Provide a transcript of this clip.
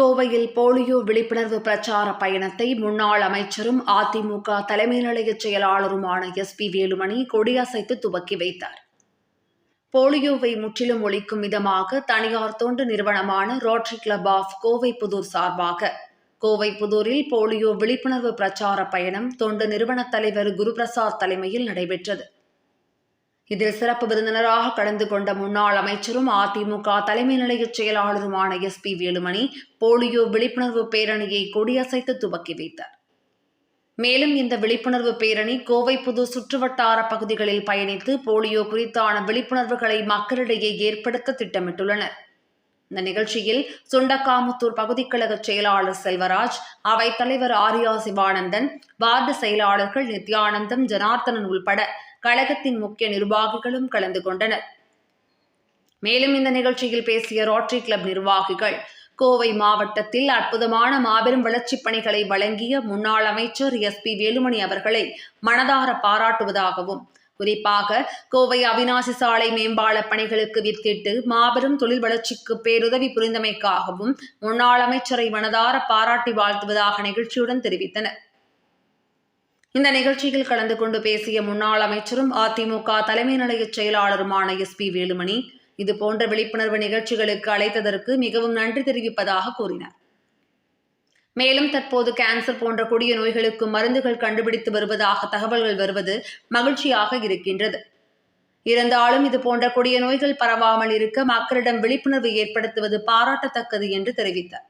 கோவையில் போலியோ விழிப்புணர்வு பிரச்சார பயணத்தை முன்னாள் அமைச்சரும் அதிமுக தலைமை நிலைய செயலாளருமான SP வேலுமணி கொடியசைத்து துவக்கி வைத்தார். போலியோவை முற்றிலும் ஒழிக்கும் விதமாக தனியார் தொண்டு நிறுவனமான Rotary Club of Kovai Pudur சார்பாக கோவை புதூரில் போலியோ விழிப்புணர்வு பிரச்சார பயணம் தொண்டு நிறுவன தலைவர் குருபிரசாத் தலைமையில் நடைபெற்றது. இதில் சிறப்பு விருந்தினராக கலந்து கொண்ட முன்னாள் அமைச்சரும் அதிமுக தலைமை நிலைய செயலாளருமான SP வேலுமணி போலியோ விழிப்புணர்வு பேரணியை கொடியசைத்து துவக்கி வைத்தார். மேலும் இந்த விழிப்புணர்வு பேரணி கோவை புதூர் சுற்றுவட்டார பகுதிகளில் பயணித்து போலியோ குறித்தான விழிப்புணர்வுகளை மக்களிடையே ஏற்படுத்த திட்டமிட்டுள்ளனர். இந்த நிகழ்ச்சியில் சுண்டக்காமுத்தூர் பகுதி கழக செயலாளர் செல்வராஜ், அவைத் தலைவர் ஆர்யா சிவானந்தன், வார்டு செயலாளர்கள் நித்யானந்தம், ஜனார்த்தனன் உள்பட கழகத்தின் முக்கிய நிர்வாகிகளும் கலந்து கொண்டனர். மேலும் இந்த நிகழ்ச்சியில் பேசிய ரோட்டரி கிளப் நிர்வாகிகள், கோவை மாவட்டத்தில் அற்புதமான மாபெரும் வளர்ச்சிப் பணிகளை வழங்கிய முன்னாள் அமைச்சர் SP வேலுமணி அவர்களை மனதார பாராட்டுவதாகவும், குறிப்பாக கோவை அவிநாசி சாலை மேம்பால பணிகளுக்கு வித்திட்டு மாபெரும் தொழில் வளர்ச்சிக்கு பேருதவி புரிந்தமைக்காகவும் முன்னாள் அமைச்சரை மனதார பாராட்டி வாழ்த்துவதாக நிகழ்ச்சியுடன் தெரிவித்தனர். இந்த நிகழ்ச்சியில் கலந்து கொண்டு பேசிய முன்னாள் அமைச்சரும் அதிமுக தலைமை நிலைய செயலாளருமான SP வேலுமணி, இதுபோன்ற விழிப்புணர்வு நிகழ்ச்சிகளுக்கு அழைத்ததற்கு மிகவும் நன்றி தெரிவிப்பதாக கூறினார். மேலும் தற்போது கேன்சர் போன்ற கொடிய நோய்களுக்கு மருந்துகள் கண்டுபிடித்து வருவதாக தகவல்கள் வருவது மகிழ்ச்சியாக இருக்கின்றது. இருந்தாலும் இதுபோன்ற கொடிய நோய்கள் பரவாமல் இருக்க மக்களிடம் விழிப்புணர்வு ஏற்படுத்துவது பாராட்டத்தக்கது என்று தெரிவித்தார்.